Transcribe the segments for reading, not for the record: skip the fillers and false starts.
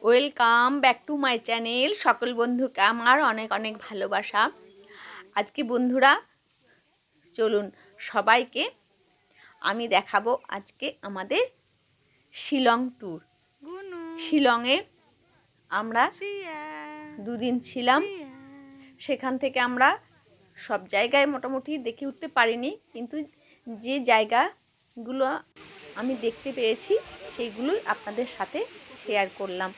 Welcome back to my channel. সকল বন্ধুকে আমার অনেক অনেক ভালোবাসা। আজকে বন্ধুরা চলুন সবাইকে আমি দেখাবো আজকে আমাদের শিলং ট্যুর। শিলংয়ে আমরা দুদিন ছিলাম। সেখান থেকে আমরা সব জায়গায় মোটামুটি দেখে উঠতে পারিনি, কিন্তু যে জায়গাগুলো আমি দেখতে পেয়েছি সেইগুলোই আপনাদের সাথে শেয়ার করলাম।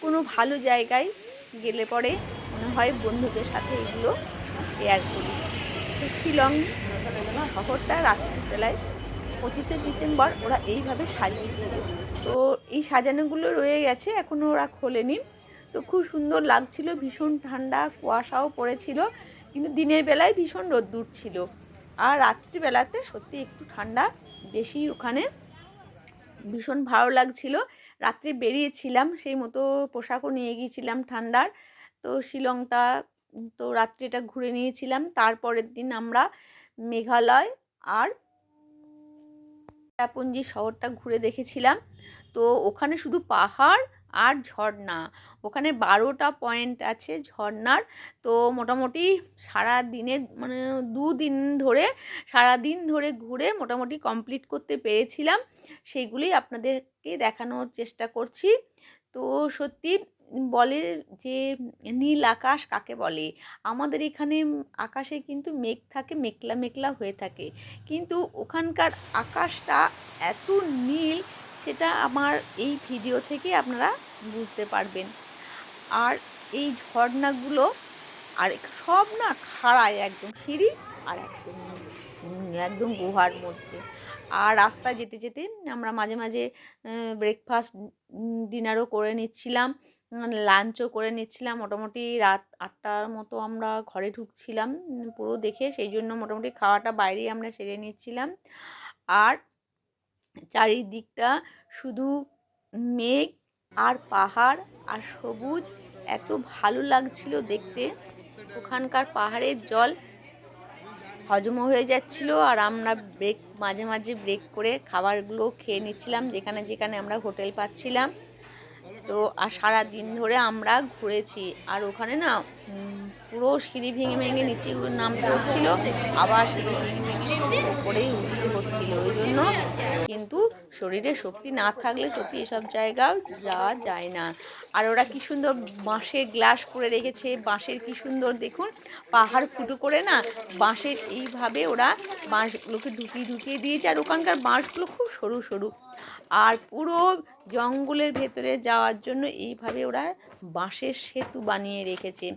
কোনো ভালো জায়গায় গেলে পরে মনে হয় বন্ধুদের সাথে এগুলো শেয়ার করি। তো শিলং শহরটা রাত্রিবেলায় 25শে ডিসেম্বর ওরা এইভাবে সাজিয়েছিল। তো এই সাজানোগুলো রয়ে গেছে, এখনও ওরা খোলেনি। তো খুব সুন্দর লাগছিল, ভীষণ ঠান্ডা, কুয়াশাও পড়েছিল, কিন্তু দিনের বেলায় ভীষণ রোদ্দুর ছিল। আর রাত্রিবেলাতে সত্যি একটু ঠান্ডা বেশি ওখানে, ভীষণ ভালো লাগছিল। রাত্রে বেরিয়েছিলাম, সেই মতো পোশাকও নিয়ে গিয়েছিলাম ঠান্ডার। তো শিলংটা তো রাত্রিটা ঘুরে নিয়েছিলাম। তারপরের দিন আমরা মেঘালয় আর চেরাপুঞ্জি শহরটা ঘুরে দেখেছিলাম। তো ওখানে শুধু পাহাড় আর ঝর্ণা, ওখানে 12টা পয়েন্ট আছে ঝর্ণার। তো মোটামুটি সারা দিনে মানে দুদিন ধরে সারাদিন ধরে ঘুরে মোটামুটি কমপ্লিট করতে পেরেছিলাম। সেইগুলি আপনাদেরকে দেখানোর চেষ্টা করছি। তো সত্যি বলে যে নীল আকাশ কাকে বলে, আমাদের এখানে আকাশে কিন্তু মেঘ থাকে, মেঘলা মেঘলা হয়ে থাকে, কিন্তু ওখানকার আকাশটা এত নীল, সেটা আমার এই ভিডিও থেকে আপনারা বুঝতে পারবেন। আর এই ঝর্ণাগুলো আর সব না খাড়ায়, একদম সিঁড়ি আর একদম একদম গুহার মধ্যে। আর রাস্তায় যেতে যেতে আমরা মাঝে মাঝে ব্রেকফাস্ট ডিনারও করে নিচ্ছিলাম, লাঞ্চও করে নিচ্ছিলাম। মোটামুটি রাত 8টার মতো আমরা ঘরে ঢুকছিলাম পুরো দেখে, সেই জন্য মোটামুটি খাওয়াটা বাইরেই আমরা সেরে নিচ্ছিলাম। আর চারিদিকটা শুধু মেঘ আর পাহাড় আর সবুজ, এত ভালো লাগছিল দেখতে। ওখানকার পাহাড়ের জল হজমও হয়ে যাচ্ছিল, আর আমরা মাঝে মাঝে ব্রেক করে খাবারগুলো খেয়ে নিচ্ছিলাম যেখানে যেখানে আমরা হোটেল পাচ্ছিলাম। তো আর সারা দিন ধরে আমরা ঘুরেছি। আর ওখানে না পুরো সিঁড়ি ভেঙে ভেঙে নিচে নামতে হচ্ছিল, আবার সিঁড়ি ভেঙে ভেঙে উপরেই উঠতে হচ্ছিল। ওই জন্য কিন্তু শরীরে শক্তি না থাকলে সত্যি এসব জায়গাও যাওয়া যায় না। আর ওরা কি সুন্দর বাঁশের গ্লাস করে রেখেছে, বাঁশের কি সুন্দর দেখুন, পাহাড় ফুটো করে না বাঁশের এইভাবে ওরা বাঁশগুলোকে ঢুকিয়ে ঢুকিয়ে দিয়েছে। আর ওখানকার বাঁশগুলো খুব সরু সরু, আর পুরো জঙ্গলের ভেতরে যাওয়ার জন্য এইভাবে ওরা বাঁশের সেতু বানিয়ে রেখেছে।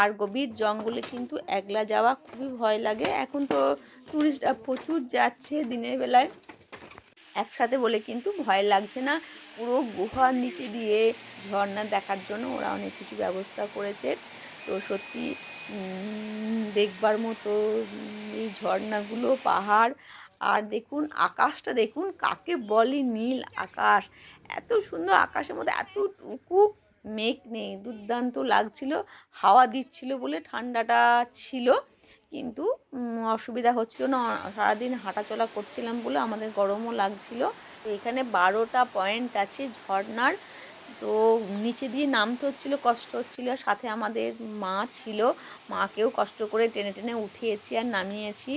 আর গভীর জঙ্গলে কিন্তু একলা যাওয়া খুবই ভয় লাগে। এখন তো টুরিস্টরা প্রচুর যাচ্ছে দিনের বেলায়, একসাথে বলে কিন্তু ভয় লাগছে না। পুরো গুহার নিচে দিয়ে ঝর্ণা দেখার জন্য ওরা অনেক কিছু ব্যবস্থা করেছে। তো সত্যি দেখবার মতো এই ঝর্ণাগুলো, পাহাড়, আর দেখুন আকাশটা দেখুন, কাকে বলে নীল আকাশ। এত সুন্দর, আকাশের মধ্যে এতটুকু মেঘ নেই, দুর্দান্ত লাগছিল। হাওয়া দিচ্ছিল বলে ঠান্ডাটা ছিল, কিন্তু অসুবিধা হচ্ছিল না। সারাদিন হাঁটাচলা করছিলাম বলে আমাদের গরমও লাগছিল। তো এখানে 12টা পয়েন্ট আছে ঝর্ণার। তো নিচে দিয়ে নামতে হচ্ছিলো, কষ্ট হচ্ছিল। সাথে আমাদের মা ছিল, মাকেও কষ্ট করে টেনে টেনে উঠিয়েছি আর নামিয়েছি।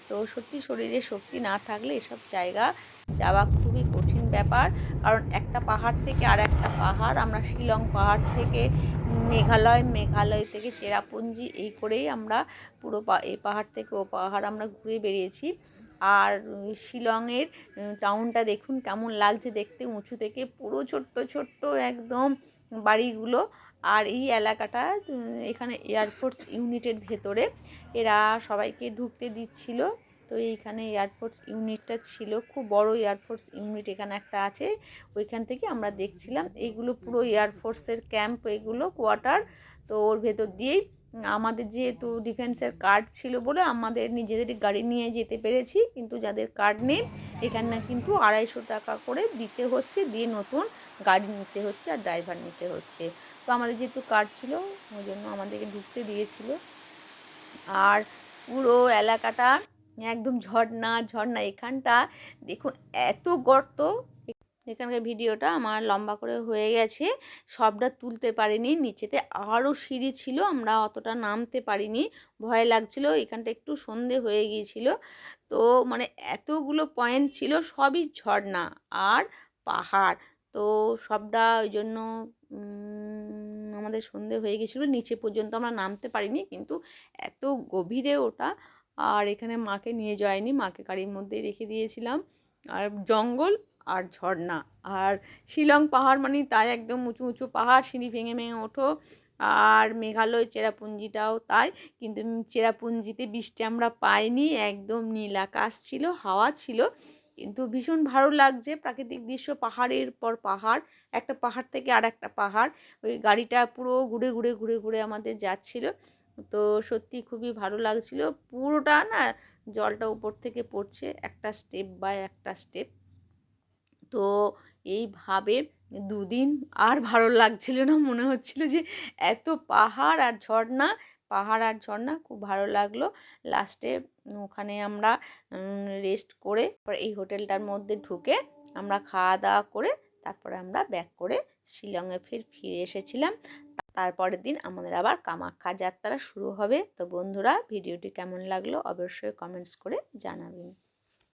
তো সত্যি শরীরে শক্তি না থাকলে এসব জায়গা যাওয়া খুবই কঠিন ব্যাপার। কারণ একটা পাহাড় থেকে আর একটা পাহাড়, আমরা শিলং পাহাড় থেকে মেঘালয়, মেঘালয় থেকে চেরাপুঞ্জি, এই করেই আমরা পুরো এই পাহাড় থেকে ও পাহাড় আমরা ঘুরে বেরিয়েছি। আর শিলংয়ের টাউনটা দেখুন কেমন লাগছে দেখতে, উঁচু থেকে পুরো ছোট্ট ছোট্ট একদম বাড়িগুলো। আর এই এলাকাটা এখানে এয়ারফোর্স ইউনিটের ভেতরে এরা সবাইকে ঢুকতে দিচ্ছিল। তো এইখানে এয়ারফোর্স ইউনিটটা ছিল, খুব বড় এয়ারফোর্স ইউনিট এখানে একটা আছে, ওইখান থেকে আমরা দেখছিলাম। এইগুলো পুরো এয়ারফোর্সের ক্যাম্প, এগুলো কোয়ার্টার। তো ওর ভেতর দিয়েই আমাদের যেহেতু ডিফেন্সের কার্ড ছিল বলে আমাদের নিজেদের গাড়ি নিয়ে যেতে পেরেছি, কিন্তু যাদের কার্ড নেই এখানে কিন্তু 250 টাকা করে দিতে হচ্ছে, দিয়ে নতুন গাড়ি নিতে হচ্ছে আর ড্রাইভার নিতে হচ্ছে। তো আমাদের যেহেতু কার্ড ছিল ওই জন্য আমাদেরকে ঢুকতে দিয়েছিল। আর পুরো এলাকাটা একদম ঝর্ণা ঝর্ণা। এখানটা দেখুন এত গর্ত, এখানকার ভিডিওটা আমার লম্বা করে হয়ে গেছে, সবটা তুলতে পারিনি, নিচেতে আরও সিঁড়ি ছিল, আমরা অতটা নামতে পারিনি, ভয় লাগছিল, এখানটা একটু সন্ধে হয়ে গিয়েছিল। তো মানে এতগুলো পয়েন্ট ছিল, সবই ঝর্ণা আর পাহাড়। তো সবটা ওই জন্য আমাদের সন্ধে হয়ে গেছিলো, নিচে পর্যন্ত আমরা নামতে পারিনি, কিন্তু এত গভীরে ওটা। আর এখানে মাকে নিয়ে যায়নি, মাকে গাড়ির মধ্যেই রেখে দিয়েছিলাম। আর জঙ্গল আর ঝর্ণা আর শিলং পাহাড় মানে তাই, একদম উঁচু উঁচু পাহাড়, সিঁড়ি ভেঙে ভেঙে ওঠো। আর মেঘালয় চেরাপুঞ্জিটাও তাই, কিন্তু চেরাপুঞ্জিতে বৃষ্টি আমরা পাইনি, একদম নীল আকাশ ছিল, হাওয়া ছিল, কিন্তু ভীষণ ভালো লাগছে প্রাকৃতিক দৃশ্য, পাহাড়ের পর পাহাড়, একটা পাহাড় থেকে আর একটা পাহাড়, ওই গাড়িটা পুরো ঘুরে ঘুরে ঘুরে ঘুরে আমাদের যাচ্ছিল। তো সত্যি খুবই ভালো লাগছিল, পুরোটা না জলটা উপর থেকে পড়ছে একটা স্টেপ বাই একটা স্টেপ। তো এইভাবে দুদিন আর ভালো লাগছিল না, মনে হচ্ছিল যে এত পাহাড় আর ঝর্ণা, পাহাড় আর ঝর্ণা, খুব ভালো লাগলো। লাস্টে ওখানে আমরা রেস্ট করে এই হোটেলটার মধ্যে ঢুকে আমরা খাওয়া দাওয়া করে তারপরে আমরা ব্যাক করে শিলংয়ে ফিরে এসেছিলাম। তারপরের দিন আমাদের আবার কামাখ্যা যাত্রা শুরু হবে। তো বন্ধুরা, ভিডিওটি কেমন লাগলো অবশ্যই কমেন্টস করে জানাবেন।